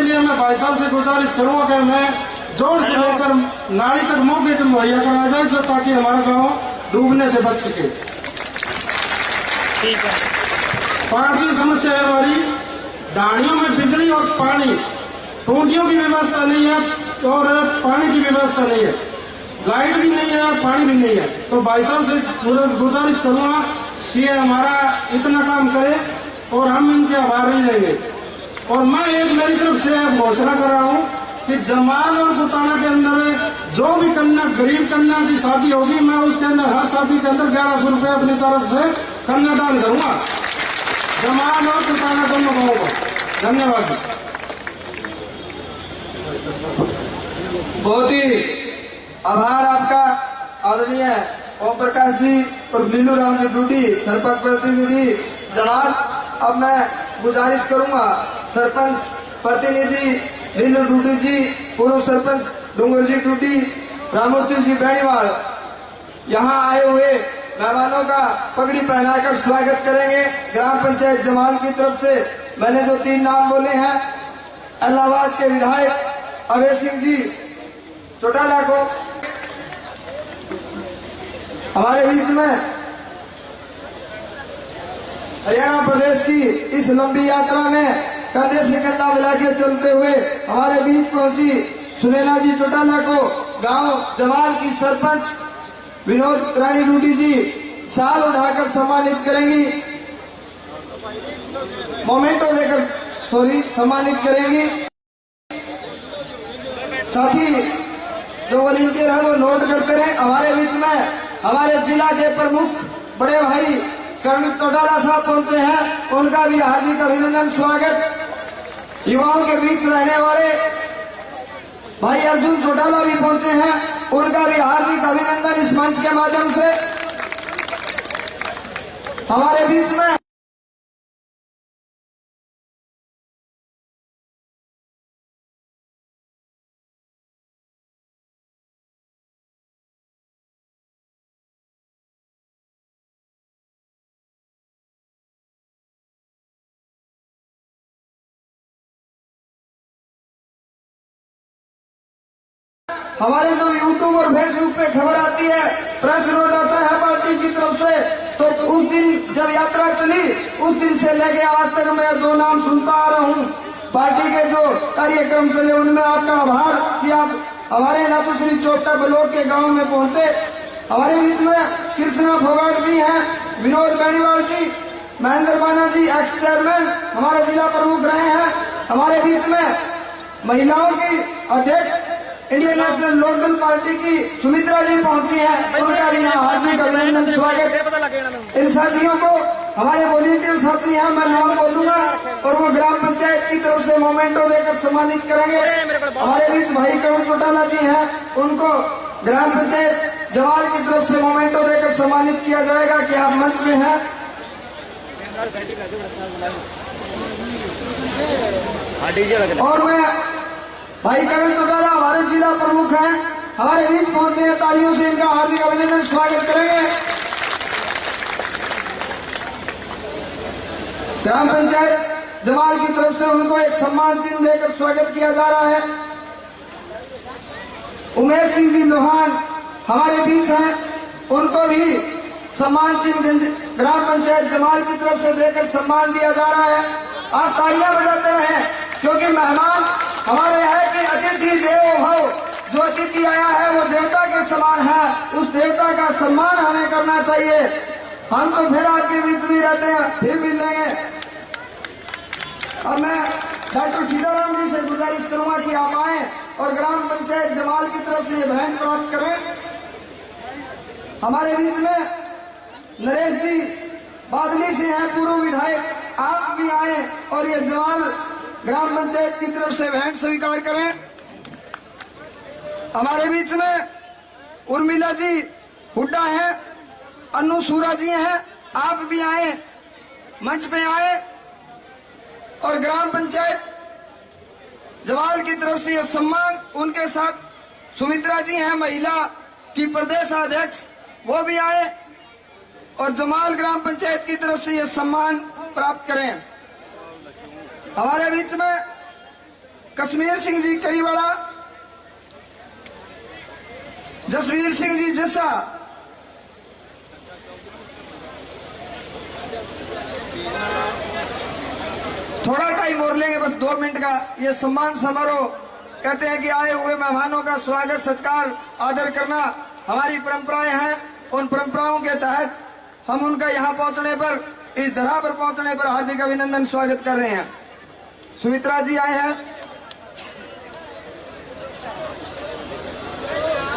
इसलिए मैं भाई साहब से गुजारिश करूंगा कि मैं जोड़ से लेकर नाली तक मौके को मुहैया कराया जाए, जो ताकि हमारा गांव डूबने से बच सके। ठीक है। पांचवी समस्या है हमारी ढाणियों में बिजली और पानी, टूटियों की व्यवस्था नहीं है और पानी की व्यवस्था नहीं है, लाइट भी नहीं है, पानी भी नहीं है। तो भाई साहब से गुजारिश करूंगा कि ये हमारा इतना काम करे और हम इनके आभार नहीं रहेंगे। और मैं एक मेरी तरफ से घोषणा कर रहा हूं कि जमाल और बुताना के अंदर जो भी कन्या, गरीब कन्या की शादी होगी, मैं उसके अंदर हर शादी के अंदर 1100 रुपये अपनी तरफ से कन्यादान करूंगा, जमाल और बुताना दोनों गाँव को। धन्यवाद। बहुत ही आभार आपका आदरणीय ओम प्रकाश जी और नीलू राम जी डूडी, सरपंच प्रतिनिधि जमाल। अब मैं गुजारिश करूंगा सरपंच प्रतिनिधि नीलू डूडी जी, पूर्व सरपंच डूंगर जी डूडी, रामूर्ति जी बेणीवाल यहाँ आए हुए मेहमानों का पगड़ी पहनाकर स्वागत करेंगे। ग्राम पंचायत जमाल की तरफ से मैंने जो 3 नाम बोले हैं, इलाहाबाद के विधायक अभय सिंह जी चौटाला को हमारे बीच में हरियाणा प्रदेश की इस लंबी यात्रा में कंधे से कंधा मिला के चलते हुए हमारे बीच पहुंची सुनैना जी चौटाला को गांव जमाल की सरपंच विनोद रानी डूडी जी साल उठाकर सम्मानित करेंगी, मोमेंटो देकर सम्मानित करेंगी। साथ ही जो वॉलंटियर है वो नोट करते रहे। हमारे बीच में हमारे जिला के प्रमुख बड़े भाई कर्नल चौटाला साहब पहुंचे हैं, उनका भी हार्दिक अभिनंदन स्वागत। युवाओं के बीच रहने वाले भाई अर्जुन चौटाला भी पहुंचे हैं, उनका भी हार्दिक अभिनंदन इस मंच के माध्यम से। हमारे बीच में हमारे जो यूट्यूब और फेसबुक पे खबर आती है, प्रेस नोट आता है पार्टी की तरफ से, तो उस दिन जब यात्रा चली उस दिन से लेके आज तक मैं 2 नाम सुनता आ रहा हूँ। पार्टी के जो कार्यक्रम चले उनमें आपका आभार कि आप हमारे नाथुश्री चोपटा ब्लॉक के गांव में पहुंचे। हमारे बीच में कृष्णा फोगाट जी हैं, विनोद बेणीवाल जी, महेंद्र बाना जी एक्स चेयरमैन हमारे जिला प्रमुख रहे हैं। हमारे बीच में महिलाओं की अध्यक्ष इंडियन नेशनल लोकदल पार्टी की सुमित्रा जी पहुंची हैं, उनका भी यहाँ हार्दिक अभिनंदन स्वागत। इन साथियों को हमारे वॉलंटियर साथी हैं, मैं नाम बोलूंगा और वो ग्राम पंचायत की तरफ से मोमेंटो देकर सम्मानित करेंगे। हमारे बीच भाई करुण चौटाला जी हैं, उनको ग्राम पंचायत जवाल की तरफ से मोमेंटो देकर सम्मानित किया जाएगा कि आप मंच में हैं। और मैं भाई करण चौटाला हमारे जिला प्रमुख हैं, हमारे बीच पहुंचे हैं, तालियों से इनका हार्दिक अभिनंदन स्वागत करेंगे। ग्राम पंचायत जमाल की तरफ से उनको एक सम्मान चिन्ह देकर स्वागत किया जा रहा है। उमेश सिंह जी लोहान हमारे बीच हैं, उनको भी सम्मान चिन्ह ग्राम पंचायत जमाल की तरफ से देकर सम्मान दिया जा रहा है। आप तालियां बजाते रहें, क्योंकि मेहमान हमारे है कि अतिथि देवो भव, जो अतिथि आया है वो देवता के समान है, उस देवता का सम्मान हमें करना चाहिए। हम तो फिर आपके बीच में रहते हैं, फिर मिल लेंगे। अब मैं डॉक्टर सीताराम जी से गुजारिश करूंगा कि आप आए और ग्राम पंचायत जमाल की तरफ से भेंट प्राप्त करें। हमारे बीच में नरेश जी बादली से हैं, पूर्व विधायक, आप भी आए और ये जमाल ग्राम पंचायत की तरफ से भेंट स्वीकार करें। हमारे बीच में उर्मिला जी हुड्डा हैं, अनु सूरा जी हैं, आप भी आए, मंच पे आए और ग्राम पंचायत जवाल की तरफ से यह सम्मान, उनके साथ सुमित्रा जी हैं महिला की प्रदेश अध्यक्ष, वो भी आए और जमाल ग्राम पंचायत की तरफ से यह सम्मान प्राप्त करें। हमारे बीच में कश्मीर सिंह जी करीवाड़ा, जसवीर सिंह जी जस्सा, थोड़ा टाइम और लेंगे, बस 2 मिनट का। ये सम्मान समारोह कहते हैं कि आए हुए मेहमानों का स्वागत सत्कार आदर करना हमारी परंपराएं हैं। उन परंपराओं के तहत हम उनका यहाँ पहुंचने पर, इस धरा पर पहुंचने पर हार्दिक अभिनंदन स्वागत कर रहे हैं। सुमित्रा जी आए हैं,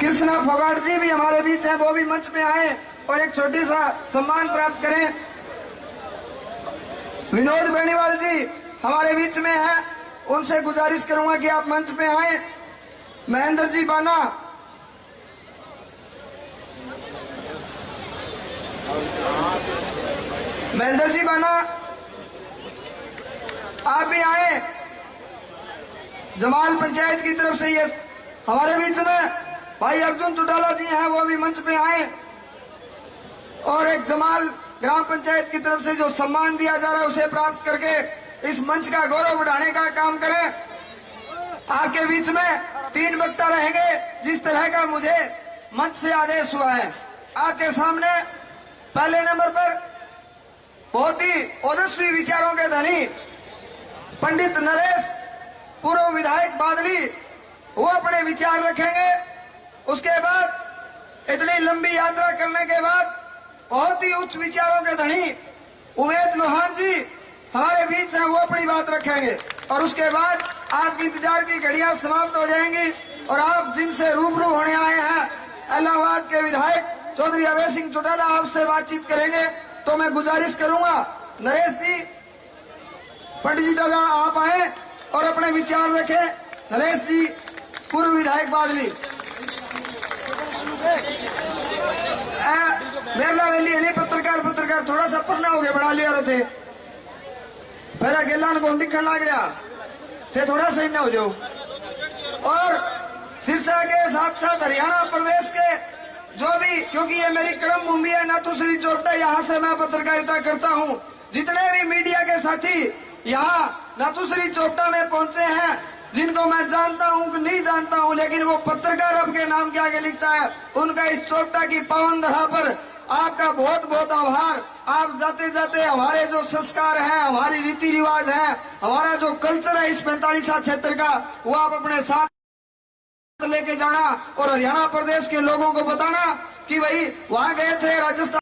कृष्णा फोगाट जी भी हमारे बीच हैं, वो भी मंच में आए और एक छोटी सा सम्मान प्राप्त करें। विनोद बेनीवाल जी हमारे बीच में हैं, उनसे गुजारिश करूंगा कि आप मंच पे आए। महेंद्र जी बाना, महेंद्र जी बाना आप भी आए। जमाल पंचायत की तरफ से ये हमारे बीच में भाई अर्जुन चौटाला जी हैं, वो भी मंच पे आए। और एक जमाल ग्राम पंचायत की तरफ से जो सम्मान दिया जा रहा है उसे प्राप्त करके इस मंच का गौरव बढ़ाने का काम करें। आपके बीच में 3 वक्ता रहेंगे जिस तरह का मुझे मंच से आदेश हुआ है। आपके सामने पहले नंबर पर बहुत ही ओजस्वी विचारों के धनी पंडित नरेश, पूर्व विधायक बादली, वो अपने विचार रखेंगे। उसके बाद इतनी लंबी यात्रा करने के बाद बहुत ही उच्च विचारों के धनी उमेश लोहान जी हमारे बीच हैं, वो अपनी बात रखेंगे। और उसके बाद आपकी इंतजार की घड़ियां समाप्त हो जाएंगी और आप जिनसे रूबरू होने आए हैं, इलाहाबाद के विधायक चौधरी अवैध सिंह चौटाला, आपसे बातचीत करेंगे। तो मैं गुजारिश करूंगा नरेश जी, पंडित जी दादा आप आए और अपने विचार रखें। नरेश जी, पूर्व विधायक बादली, मेरला वेली है पत्रकार थोड़ा सा पढ़ना हो गया, बना लिया रहे थे पहला गेलान को दिखने लग रहा थे, थोड़ा सही ना हो जाओ। और सिरसा के साथ साथ हरियाणा प्रदेश के जो भी, क्योंकि ये मेरी कर्म भूमि है नाथुश्री चोपटा, यहाँ से मैं पत्रकारिता करता हूँ। जितने भी मीडिया के साथी यहाँ नाथुश्री चोपटा में पहुंचे हैं, जिनको मैं जानता हूँ कि नहीं जानता हूँ, लेकिन वो पत्रकार आपके नाम के आगे लिखता है, उनका इस चोपटा की पावन धरा पर आपका बहुत बहुत आभार। आप जाते जाते हमारे जो संस्कार हैं, हमारी रीति रिवाज हैं, हमारा जो कल्चर है इस 45 क्षेत्र का, वो आप अपने साथ लेके जाना और हरियाणा प्रदेश के लोगों को बताना कि भाई वहां गए थे राजस्थान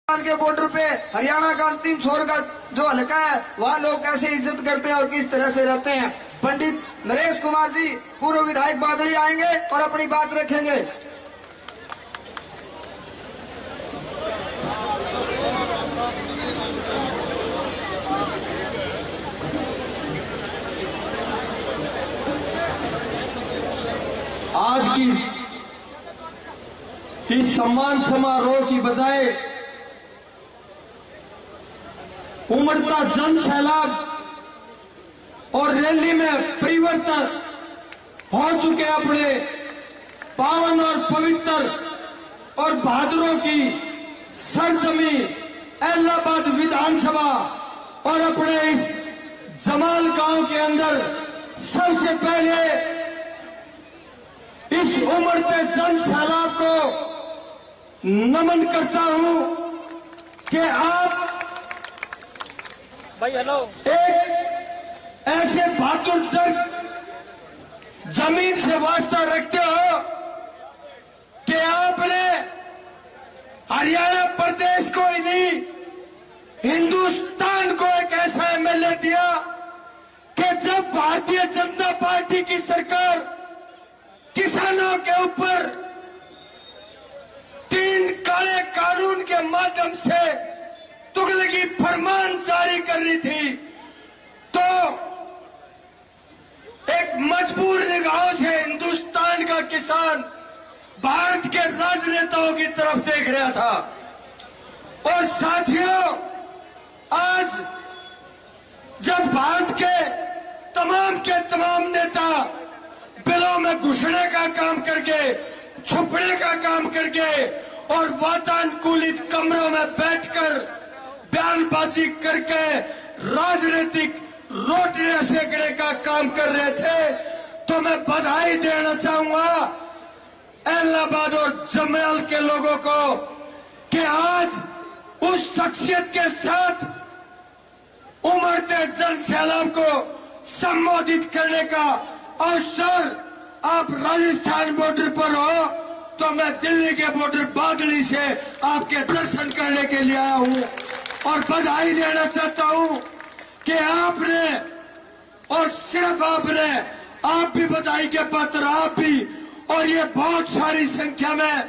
के बॉर्डर पे, हरियाणा का अंतिम छोर का जो हल्का है वहां लोग कैसे इज्जत करते हैं और किस तरह से रहते हैं। पंडित नरेश कुमार जी, पूर्व विधायक बादली, आएंगे और अपनी बात रखेंगे। आज की इस सम्मान समारोह की बजाय उमड़ता जन सैलाब और रैली में परिवर्तन हो चुके अपने पावन और पवित्र और बहादुरों की सरजमी इलाहाबाद विधानसभा और अपने इस जमाल गांव के अंदर सबसे पहले इस उमड़ते जन सैलाब को नमन करता हूं कि आप भाई हेलो, एक ऐसे बहादुर जन जमीन से वास्ता रखते हो कि आपने हरियाणा प्रदेश को ही नहीं, हिंदुस्तान को एक ऐसा एमएलए दिया कि जब भारतीय जनता पार्टी की सरकार किसानों के ऊपर 3 काले कानून के माध्यम से तुगलकी फरमान जारी कर रही थी, तो एक मजबूर निगाहों से हिंदुस्तान का किसान भारत के राजनेताओं की तरफ देख रहा था। और साथियों, आज जब भारत के तमाम नेता बिलों में घुसने का काम करके, छुपने का काम करके और वातानुकूलित कमरों में बैठकर बयानबाजी करके राजनीतिक रोटियां सेकने का काम कर रहे थे, तो मैं बधाई देना चाहूंगा इलाहाबाद और जमयाल के लोगों को कि आज उस शख्सियत के साथ उमड़ते जन सैलाब को संबोधित करने का अवसर, आप राजस्थान बॉर्डर पर हो तो मैं दिल्ली के बॉर्डर बादली से आपके दर्शन करने के लिए आया हूं और बधाई देना चाहता हूं कि आपने, और सिर्फ आपने, आप भी बधाई के पात्र, आप भी, और ये बहुत सारी संख्या में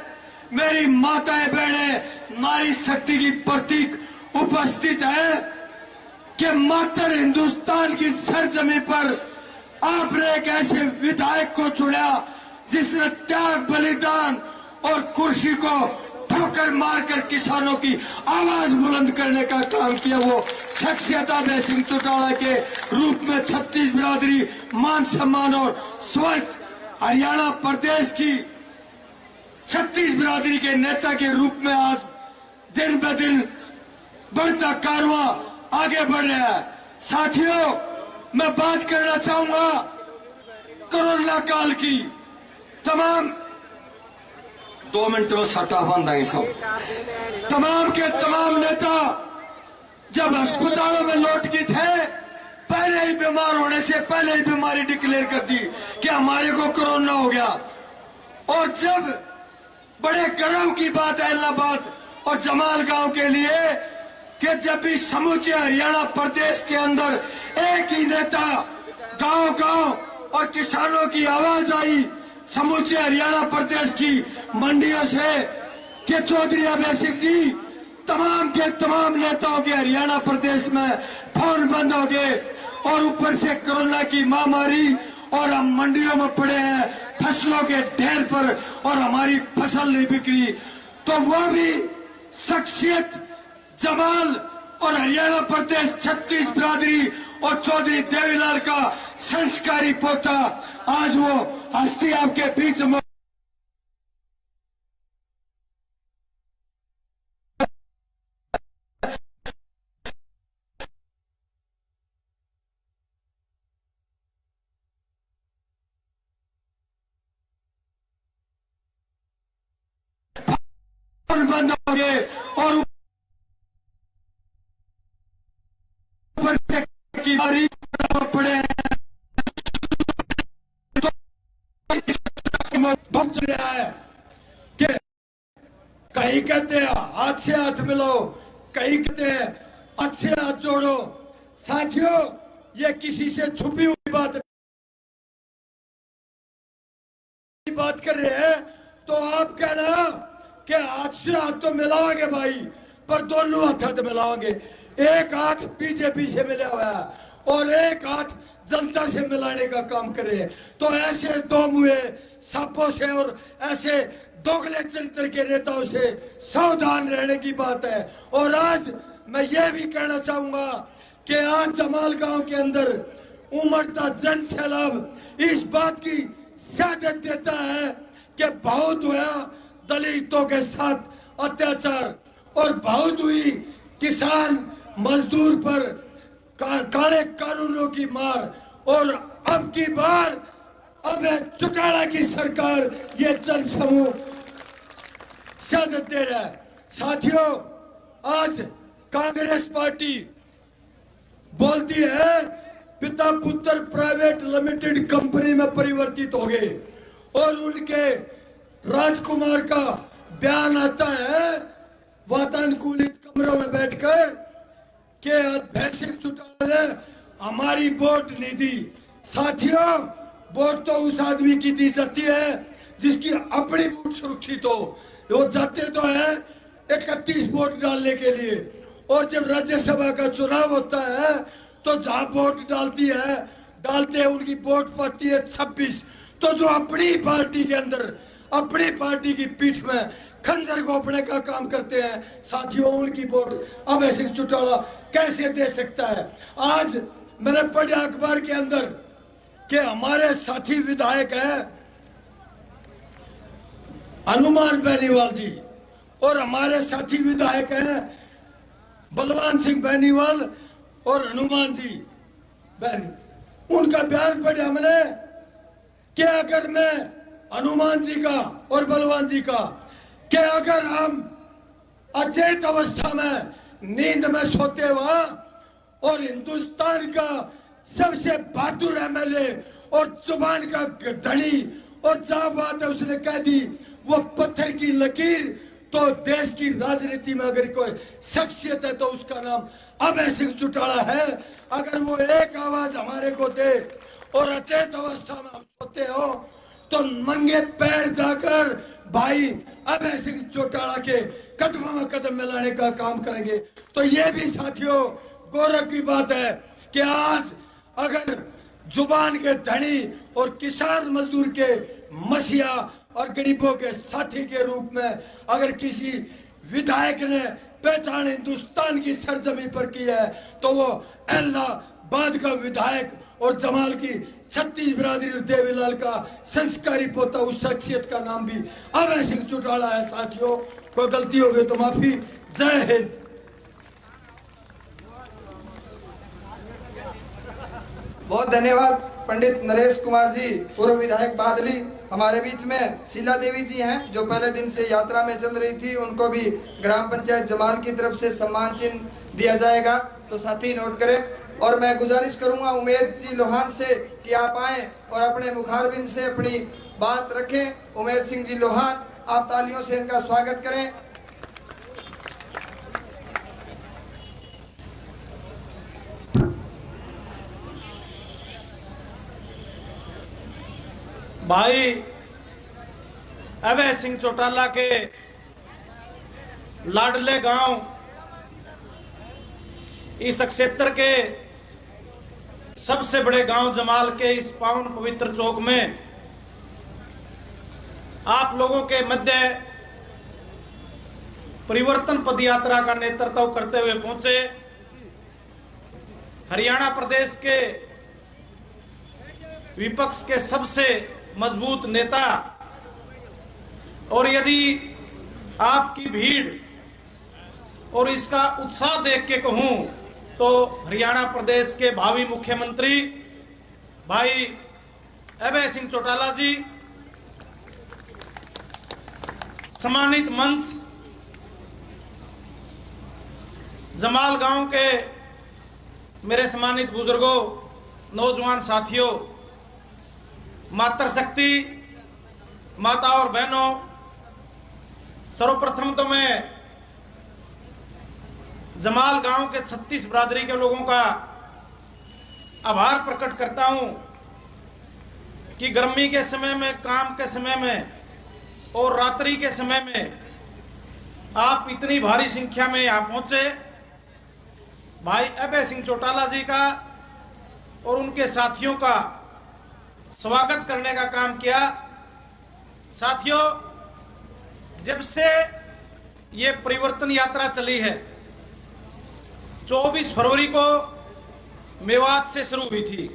मेरी माताएं बहनें नारी शक्ति की प्रतीक उपस्थित है कि मात्र हिंदुस्तान की सरजमी पर आपने एक ऐसे विधायक को चुना जिसने त्याग, बलिदान और कुर्सी को ठोकर मारकर किसानों की आवाज बुलंद करने का काम किया। वो शख्सियत अभय सिंह चौटाला के रूप में छत्तीस बिरादरी मान सम्मान और स्वच्छ हरियाणा प्रदेश की छत्तीस बिरादरी के नेता के रूप में आज दिन ब दिन बढ़ता कारवां आगे बढ़ रहा है। साथियों, मैं बात करना चाहूंगा कोरोना काल की। तमाम 2 मिनट में सट्टा बंद आएंगे सब। तमाम के तमाम नेता जब अस्पतालों में लौट गए थे, पहले ही बीमार होने से पहले ही बीमारी डिक्लेयर कर दी कि हमारे को कोरोना हो गया। और जब बड़े गर्व की बात है इलाहाबाद और जमाल गांव के लिए कि जब भी समूचे हरियाणा प्रदेश के अंदर एक ही नेता गांव गांव और किसानों की आवाज आई समूचे हरियाणा प्रदेश की मंडियों से कि चौधरी अभय सिंह जी, तमाम के तमाम नेताओं के हरियाणा प्रदेश में फोन बंद हो गए और ऊपर से कोरोना की महामारी और हम मंडियों में पड़े हैं फसलों के ढेर पर और हमारी फसल नहीं बिक्री। तो वो भी शख्सियत जमाल और हरियाणा प्रदेश छत्तीस बिरादरी और चौधरी देवीलाल का संस्कारी पोता, आज वो हस्ती आपके बीच में बंद हो गए और ऊपर से की बारी पड़े हैं। बच रहा है कि कहीं कहते हैं हाथ से हाथ मिलाओ, कहीं कहते हैं अच्छे हाथ जोड़ो। साथियों, ये किसी से छुपी हुई बात कर रहे हैं तो आप कहना कि हाथ से हाथ तो मिलाओगे भाई, पर दोनों हाथ मिलाओगे। एक हाथ बीजेपी से मिला हुआ है और एक हाथ जनता से मिलाने का काम कर रहे हैं। तो ऐसे दो मुहे सांपों से और ऐसे दोगले चरित्र के नेताओं से सावधान रहने की बात है। और आज मैं ये भी कहना चाहूंगा कि आज जमाल गांव के अंदर उमड़ता जन सैलाब इस बात की शहादत देता है कि बहुत हुआ दलितों के साथ अत्याचार और बहुत हुई किसान मजदूर पर काले कानूनों की मार, और अब की बार अभय चौटाला की सरकार ये जन समूह शहादत दे रहा है। साथियों, आज कांग्रेस पार्टी बोलती है पिता पुत्र प्राइवेट लिमिटेड कंपनी में परिवर्तित हो गए और उनके राजकुमार का बयान आता है वातानुकूलित कमरों में बैठकर कि अभय सिंह चौटाला ने हमारी वोट नहीं दी। साथियों, वोट तो उस आदमी की दी जाती है जिसकी अपनी वोट सुरक्षित हो। वो जाते तो है 31 वोट डालने के लिए, और जब राज्यसभा का चुनाव होता है तो जहां वोट डालते हैं उनकी वोट पाती है 26। तो जो अपनी पार्टी के अंदर अपनी पार्टी की पीठ में खंजर घोंपने का काम करते हैं, साथियों, उनकी वोट अभय सिंह चौटाला कैसे दे सकता है। आज मैंने पढ़ा अखबार के अंदर कि हमारे साथी विधायक हैं हनुमान बेनीवाल जी और हमारे साथी विधायक हैं बलवान सिंह बेनीवाल और हनुमान जी। बहन, उनका बयान पढ़े हमने कि अगर मैं हनुमान जी का और बलवान जी का कि अगर हम अचेत अवस्था में नींद में सोते हुआ और हिंदुस्तान का सबसे बहादुर एमएलए और जुबान का धनी और जहां बात है उसने कह दी वो पत्थर की लकीर, तो देश की राजनीति में अगर कोई शख्सियत है तो उसका नाम अभय सिंह चौटाला है। अगर वो एक आवाज हमारे को दे और अचेत अवस्था में हम सोते हो तो नंगे पैर जाकर भाई अभय सिंह चौटाला के कदमों में कदम मिलाने का काम करेंगे। तो ये भी साथियों गौरव की बात है कि आज अगर जुबान के धनी और किसान मजदूर के मसीहा और गरीबों के साथी के रूप में अगर किसी विधायक ने पहचान हिंदुस्तान की सरजमी पर की है तो वो इलाहाबाद का विधायक और जमाल की छत्तीस बिरादरी और देवीलाल का संस्कारी पोता, उस शख्सियत का नाम भी अभय सिंह चौटाला है। साथियों कोई गलती हो गई तो माफी। जय हिंद। बहुत धन्यवाद पंडित नरेश कुमार जी, पूर्व विधायक बादली। हमारे बीच में शीला देवी जी हैं जो पहले दिन से यात्रा में चल रही थी, उनको भी ग्राम पंचायत जमाल की तरफ से सम्मान चिन्ह दिया जाएगा, तो साथी नोट करें। और मैं गुजारिश करूंगा उमेद जी लोहान से कि आप आए और अपने मुखारबिन से अपनी बात रखें। उमेद सिंह जी लोहान, आप तालियों से इनका स्वागत करें। भाई अभय सिंह चौटाला के लाडले गांव इस क्षेत्र के सबसे बड़े गांव जमाल के इस पावन पवित्र चौक में आप लोगों के मध्य परिवर्तन पद यात्रा का नेतृत्व करते हुए पहुंचे हरियाणा प्रदेश के विपक्ष के सबसे मजबूत नेता। और यदि आपकी भीड़ और इसका उत्साह देख के कहूं तो हरियाणा प्रदेश के भावी मुख्यमंत्री भाई अभय सिंह चौटाला जी, सम्मानित मंच, जमाल गांव के मेरे सम्मानित बुजुर्गों, नौजवान साथियों, मातृशक्ति माता और बहनों, सर्वप्रथम तो मैं जमाल गांव के 36 बिरादरी के लोगों का आभार प्रकट करता हूं कि गर्मी के समय में, काम के समय में और रात्रि के समय में आप इतनी भारी संख्या में यहां पहुंचे। भाई अभय सिंह चौटाला जी का और उनके साथियों का स्वागत करने का काम किया। साथियों, जब से ये परिवर्तन यात्रा चली है 24 फरवरी को मेवात से शुरू हुई थी।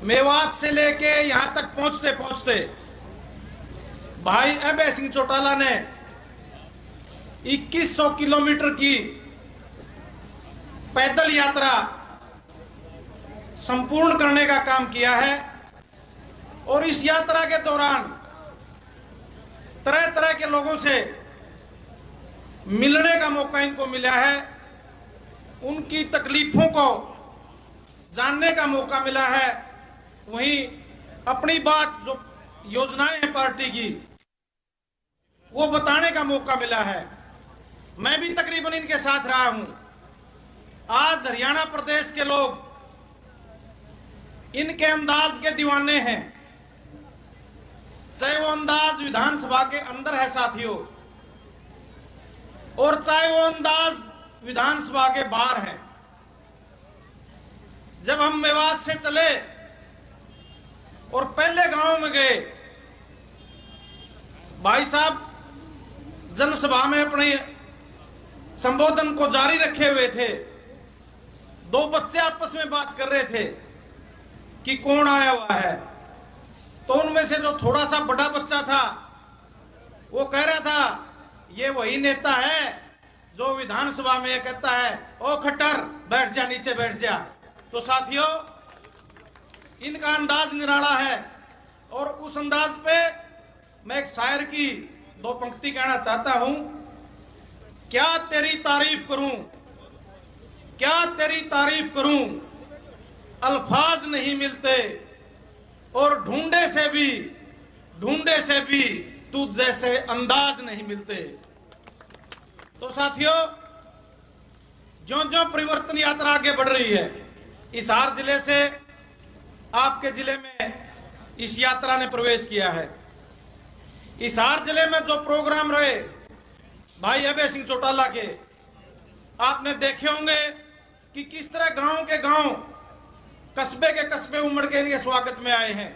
मेवात से लेके यहां तक पहुंचते पहुंचते भाई अभय सिंह चौटाला ने 2100 किलोमीटर की पैदल यात्रा संपूर्ण करने का काम किया है। और इस यात्रा के दौरान तरह तरह के लोगों से मिलने का मौका इनको मिला है, उनकी तकलीफों को जानने का मौका मिला है, वहीं अपनी बात जो योजनाएं हैं पार्टी की वो बताने का मौका मिला है। मैं भी तकरीबन इनके साथ रहा हूं। आज हरियाणा प्रदेश के लोग इनके अंदाज के दीवाने हैं, चाहे वो अंदाज विधानसभा के अंदर है साथियों, और चाहे वो अंदाज विधानसभा के बाहर है। जब हम मेवात से चले और पहले गांव में गए, भाई साहब जनसभा में अपने संबोधन को जारी रखे हुए थे। दो बच्चे आपस में बात कर रहे थे कि कौन आया हुआ है, तो उनमें से जो थोड़ा सा बड़ा बच्चा था वो कह रहा था ये वही नेता है जो विधानसभा में ये कहता है ओ खट्टर बैठ जा, नीचे बैठ जा। तो साथियों, इनका अंदाज निराला है। और उस अंदाज पे मैं एक शायर की दो पंक्ति कहना चाहता हूं। क्या तेरी तारीफ करूं, क्या तेरी तारीफ करूं, अल्फाज नहीं मिलते, और ढूंढे से भी तू जैसे अंदाज नहीं मिलते। तो साथियों, ज्यों-ज्यों परिवर्तन यात्रा आगे बढ़ रही है, हिसार जिले से आपके जिले में इस यात्रा ने प्रवेश किया है। हिसार जिले में जो प्रोग्राम रहे भाई अभय सिंह चौटाला के, आपने देखे होंगे कि किस तरह गांव के गांव, कस्बे के कस्बे उमड़ के इनके स्वागत में आए हैं।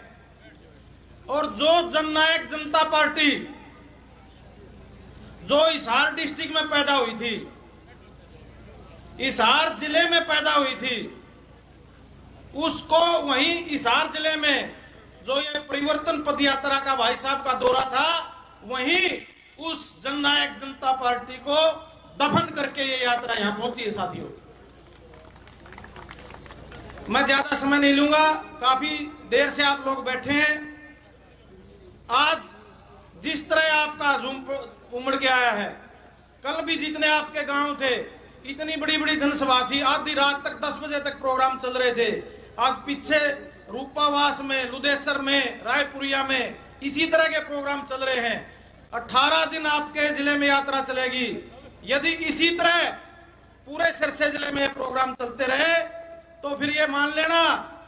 और जो जननायक जनता पार्टी जो हिसार डिस्ट्रिक्ट में पैदा हुई थी, हिसार जिले में पैदा हुई थी, उसको वहीं हिसार जिले में जो ये परिवर्तन पद यात्रा का भाई साहब का दौरा था, वहीं उस जननायक जनता पार्टी को दफन करके ये यात्रा यहां पहुंची है। साथियों, मैं ज्यादा समय नहीं लूंगा, काफी देर से आप लोग बैठे हैं। आज जिस तरह आपका हुजूम उमड़ के आया है, कल भी जितने आपके गांव थे, इतनी बड़ी बड़ी जनसभा थी, आधी रात तक 10 बजे तक प्रोग्राम चल रहे थे। आज पीछे रूपावास में, लुदेसर में, रायपुरिया में इसी तरह के प्रोग्राम चल रहे हैं। 18 दिन आपके जिले में यात्रा चलेगी। यदि इसी तरह पूरे सिरसा जिले में प्रोग्राम चलते रहे तो फिर ये मान लेना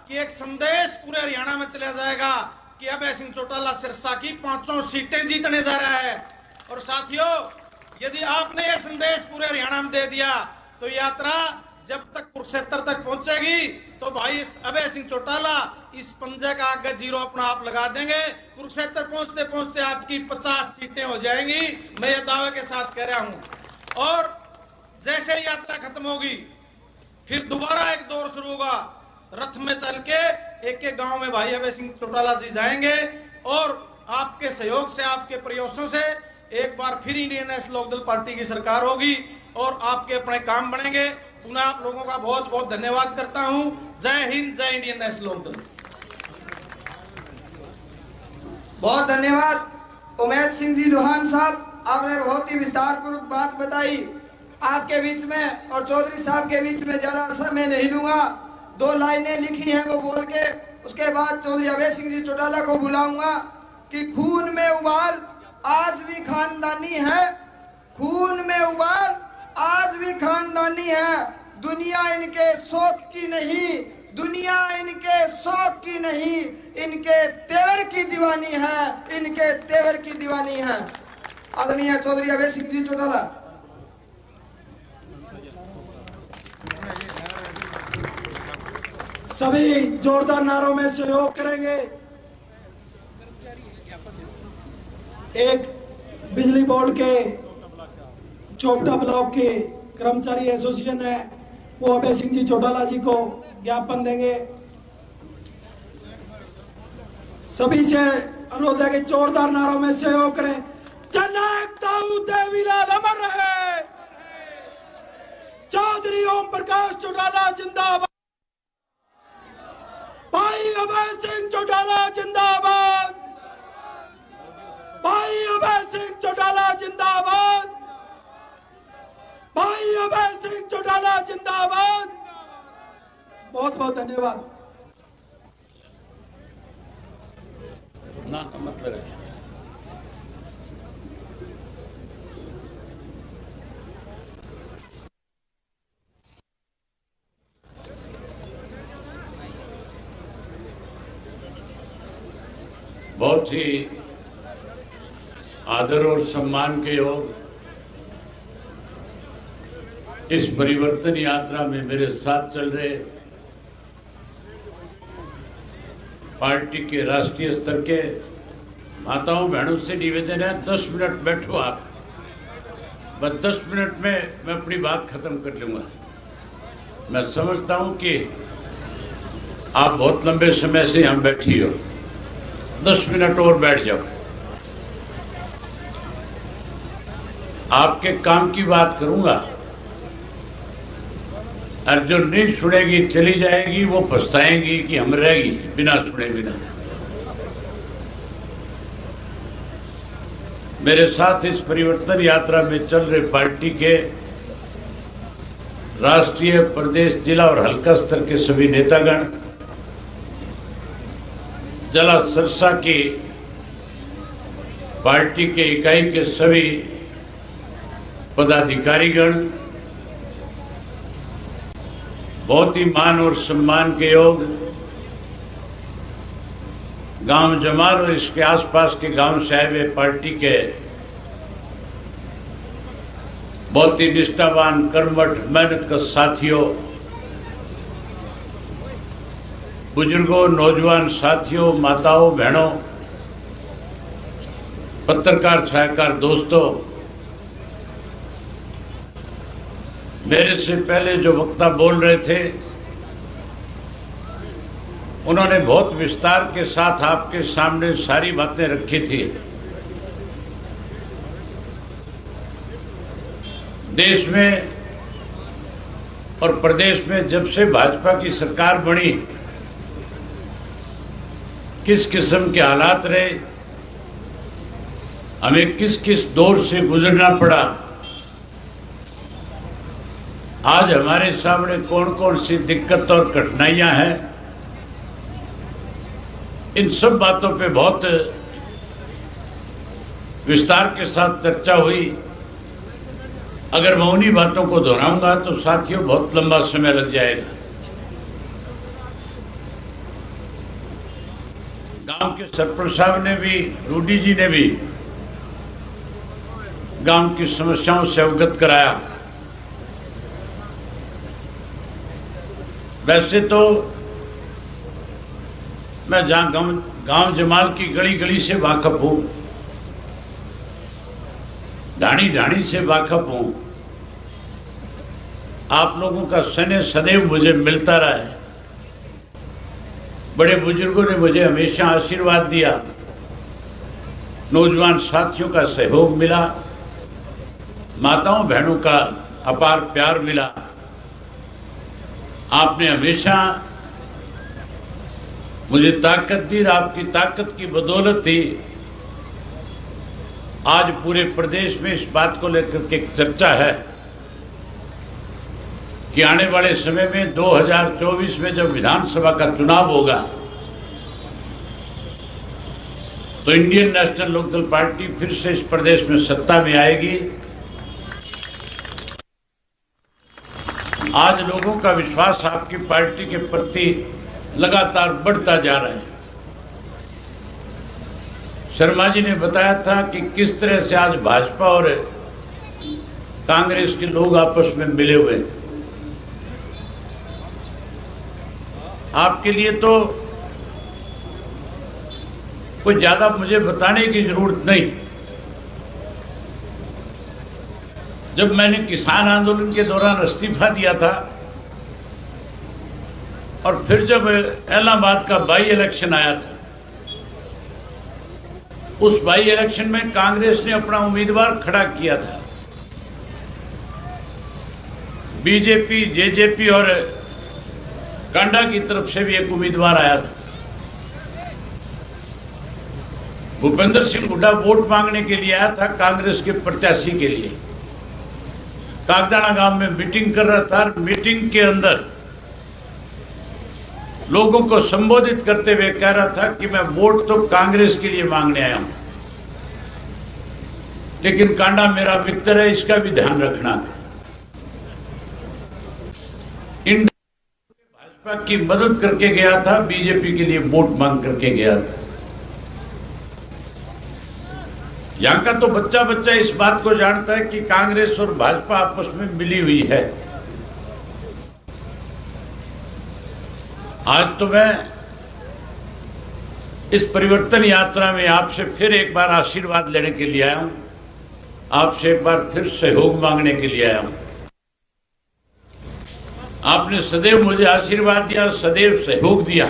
कि एक संदेश पूरे हरियाणा में चला जाएगा कि अभय सिंह चौटाला सिरसा की 500 सीटें जीतने जा रहा है। और साथियों, यदि आपने ये संदेश पूरे हरियाणा में दे दिया तो यात्रा जब तक कुरुक्षेत्र तक पहुंचेगी तो भाई इस अभय सिंह चौटाला इस पंजे का आगे जीरो अपना आप लगा देंगे। कुरुक्षेत्र पहुंचते पहुंचते आपकी 50 सीटें हो जाएंगी, मैं ये दावे के साथ कह रहा हूं। और जैसे ही यात्रा खत्म होगी, फिर दोबारा एक दौर शुरू होगा। रथ में चल के एक एक गांव में भाई अभय सिंह चौटाला जी जाएंगे और आपके सहयोग से, आपके प्रयासों से एक बार फिर इंडियन नेशनल लोकदल पार्टी की सरकार होगी और आपके अपने काम बनेंगे। पुनः आप लोगों का बहुत बहुत धन्यवाद करता हूं। जय हिंद, जय इंडियन नेशनल लोकदल। बहुत धन्यवाद उमेद सिंह जी लोहान साहब, आपने बहुत ही विस्तार पूर्वक बात बताई। आपके बीच में और चौधरी साहब के बीच में ज्यादा समय नहीं लूंगा। 2 लाइनें लिखी हैं वो बोल के उसके बाद चौधरी अभय सिंह जी चौटाला को बुलाऊंगा कि खून में उबाल आज भी खानदानी है, खून में उबाल आज भी खानदानी है। दुनिया इनके शौक की नहीं, दुनिया इनके शौक की नहीं, इनके तेवर की दीवानी है, इनके तेवर की दीवानी है। आदरणीय चौधरी अभय सिंह जी चौटाला। सभी जोरदार नारों में सहयोग करेंगे। एक बिजली बोर्ड के चोपटा ब्लॉक के कर्मचारी एसोसिएशन है, वो अभय सिंह जी चौटाला जी को ज्ञापन देंगे। सभी से अनुरोध है कि जोरदार नारों में सहयोग करें। जननायक दाऊद देवीलाल अमर रहे, चौधरी ओम प्रकाश चौटाला जिंदाबाद, भाई अभय सिंह चौटाला जिंदाबाद, भाई अभय सिंह चौटाला जिंदाबाद, भाई अभय सिंह चौटाला जिंदाबाद। बहुत बहुत धन्यवाद। ना मतलब है बहुत ही आदर और सम्मान के योग इस परिवर्तन यात्रा में मेरे साथ चल रहे पार्टी के राष्ट्रीय स्तर के माताओं बहनों से निवेदन है, 10 मिनट बैठो आप, बस 10 मिनट में मैं अपनी बात खत्म कर लूंगा। मैं समझता हूं कि आप बहुत लंबे समय से यहां बैठी हो, 10 मिनट और बैठ जाओ। आपके काम की बात करूंगा, और जो नहीं सुनेगी चली जाएगी, वो पछताएंगी कि हम रहेगी बिना सुने बिना। मेरे साथ इस परिवर्तन यात्रा में चल रहे पार्टी के राष्ट्रीय, प्रदेश, जिला और हल्का स्तर के सभी नेतागण, जिला सिरसा की पार्टी के इकाई के सभी पदाधिकारीगण, बहुत ही मान और सम्मान के योग गांव जमाल और इसके आसपास के गांव से आए हुए पार्टी के बहुत ही निष्ठावान, कर्मठ, मेहनत का साथियों, बुजुर्गों, नौजवान साथियों, माताओं, बहनों, पत्रकार, छायाकार दोस्तों, मेरे से पहले जो वक्ता बोल रहे थे उन्होंने बहुत विस्तार के साथ आपके सामने सारी बातें रखी थी। देश में और प्रदेश में जब से भाजपा की सरकार बनी, किस किस्म के हालात रहे, हमें किस किस दौर से गुजरना पड़ा, आज हमारे सामने कौन कौन सी दिक्कत और कठिनाइयां हैं, इन सब बातों पे बहुत विस्तार के साथ चर्चा हुई। अगर मैं उन्हीं बातों को दोहराऊंगा तो साथियों बहुत लंबा समय लग जाएगा। गांव के सरपंच साहब ने भी, रूडी जी ने भी गांव की समस्याओं से अवगत कराया। वैसे तो मैं जहां गांव जमाल की गली गली से वाकफ हूं, ढाणी ढाणी से वाकफ हूं, आप लोगों का स्नेह सदैव मुझे मिलता रहा है। बड़े बुजुर्गों ने मुझे हमेशा आशीर्वाद दिया, नौजवान साथियों का सहयोग मिला, माताओं बहनों का अपार प्यार मिला। आपने हमेशा मुझे ताकत दी, आपकी ताकत की बदौलत ही आज पूरे प्रदेश में इस बात को लेकर के चर्चा है कि आने वाले समय में 2024 में जब विधानसभा का चुनाव होगा तो इंडियन नेशनल लोकदल पार्टी फिर से इस प्रदेश में सत्ता में आएगी। आज लोगों का विश्वास आपकी पार्टी के प्रति लगातार बढ़ता जा रहा है। शर्मा जी ने बताया था कि किस तरह से आज भाजपा और कांग्रेस के लोग आपस में मिले हुए। आपके लिए तो कोई ज्यादा मुझे बताने की जरूरत नहीं। जब मैंने किसान आंदोलन के दौरान इस्तीफा दिया था और फिर जब इलाहाबाद का बाई इलेक्शन आया था, उस बाई इलेक्शन में कांग्रेस ने अपना उम्मीदवार खड़ा किया था। बीजेपी, जेजेपी और कांडा की तरफ से भी एक उम्मीदवार आया था। भूपेंद्र सिंह हुड्डा वोट मांगने के लिए आया था कांग्रेस के प्रत्याशी के लिए। कागदाना गांव में मीटिंग कर रहा था। मीटिंग के अंदर लोगों को संबोधित करते हुए कह रहा था कि मैं वोट तो कांग्रेस के लिए मांगने आया हूं, लेकिन कांडा मेरा मित्र है, इसका भी ध्यान रखना। भाजपा की मदद करके गया था, बीजेपी के लिए वोट मांग करके गया था। यहां का तो बच्चा बच्चा इस बात को जानता है कि कांग्रेस और भाजपा आपस में मिली हुई है। आज तो मैं इस परिवर्तन यात्रा में आपसे फिर एक बार आशीर्वाद लेने के लिए आया हूं, आपसे एक बार फिर सहयोग मांगने के लिए आया हूं। आपने सदैव मुझे आशीर्वाद दिया, सदैव सहयोग दिया।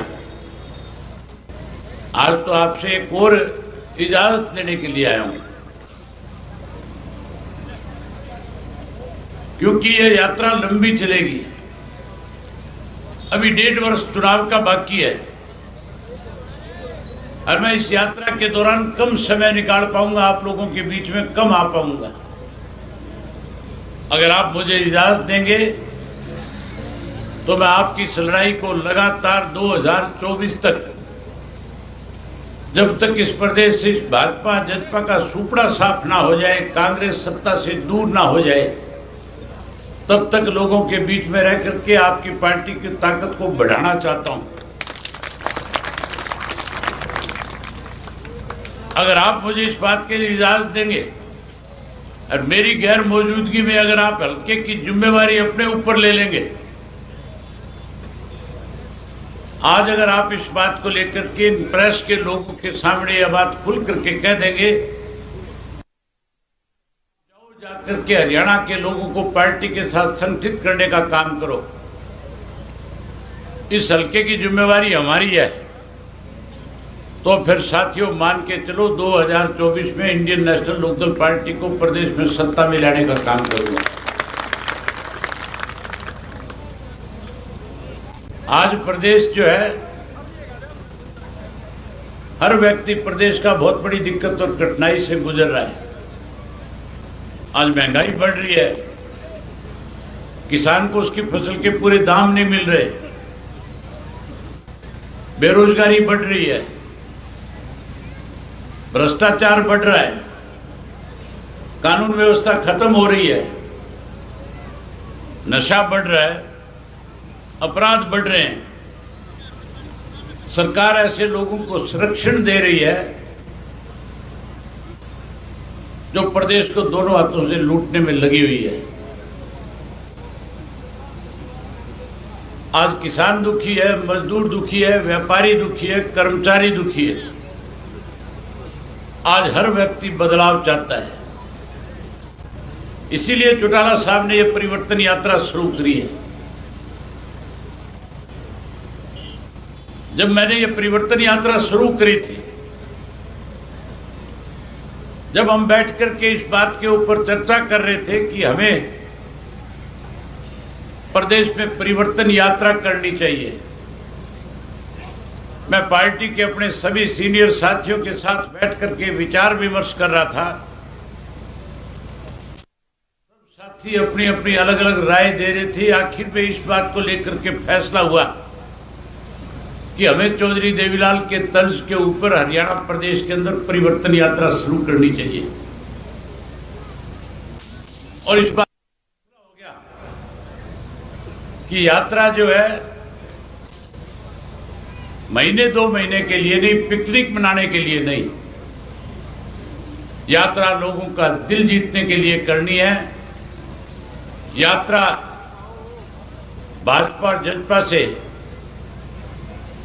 आज तो आपसे एक और इजाजत लेने के लिए आया हूं। क्योंकि यह यात्रा लंबी चलेगी। अभी 1.5 वर्ष चुनाव का बाकी है और मैं इस यात्रा के दौरान कम समय निकाल पाऊंगा, आप लोगों के बीच में कम आ पाऊंगा। अगर आप मुझे इजाजत देंगे तो मैं आपकी इस लड़ाई को लगातार 2024 तक, जब तक इस प्रदेश से भाजपा जनता का सुपड़ा साफ ना हो जाए, कांग्रेस सत्ता से दूर ना हो जाए, तब तक लोगों के बीच में रह करके आपकी पार्टी की ताकत को बढ़ाना चाहता हूं। अगर आप मुझे इस बात के लिए इजाजत देंगे और मेरी गैर मौजूदगी में अगर आप हल्के की जिम्मेवारी अपने ऊपर ले लेंगे, आज अगर आप इस बात को लेकर के प्रेस के लोगों के सामने यह बात खुल करके कह देंगे, जाओ जाकर के हरियाणा के लोगों को पार्टी के साथ संगठित करने का काम करो, इस हल्के की जिम्मेवारी हमारी है, तो फिर साथियों मान के चलो 2024 में इंडियन नेशनल लोकदल पार्टी को प्रदेश में सत्ता में लाने का काम करूंगा। आज प्रदेश जो है, हर व्यक्ति प्रदेश का बहुत बड़ी दिक्कत और कठिनाई से गुजर रहा है। आज महंगाई बढ़ रही है, किसान को उसकी फसल के पूरे दाम नहीं मिल रहे, बेरोजगारी बढ़ रही है, भ्रष्टाचार बढ़ रहा है, कानून व्यवस्था खत्म हो रही है, नशा बढ़ रहा है, अपराध बढ़ रहे हैं। सरकार ऐसे लोगों को संरक्षण दे रही है जो प्रदेश को दोनों हाथों से लूटने में लगी हुई है। आज किसान दुखी है, मजदूर दुखी है, व्यापारी दुखी है, कर्मचारी दुखी है। आज हर व्यक्ति बदलाव चाहता है, इसीलिए चौटाला साहब ने यह परिवर्तन यात्रा शुरू करी है। जब मैंने ये परिवर्तन यात्रा शुरू करी थी, जब हम बैठ करके इस बात के ऊपर चर्चा कर रहे थे कि हमें प्रदेश में परिवर्तन यात्रा करनी चाहिए, मैं पार्टी के अपने सभी सीनियर साथियों के साथ बैठ करके विचार विमर्श कर रहा था। सब साथी अपनी अपनी अलग अलग राय दे रहे थे। आखिर में इस बात को लेकर के फैसला हुआ कि हमें चौधरी देवीलाल के तर्ज के ऊपर हरियाणा प्रदेश के अंदर परिवर्तन यात्रा शुरू करनी चाहिए। और इस बात हो गया कि यात्रा जो है महीने 2 महीने के लिए नहीं, पिकनिक मनाने के लिए नहीं, यात्रा लोगों का दिल जीतने के लिए करनी है। यात्रा भाजपा और जनता से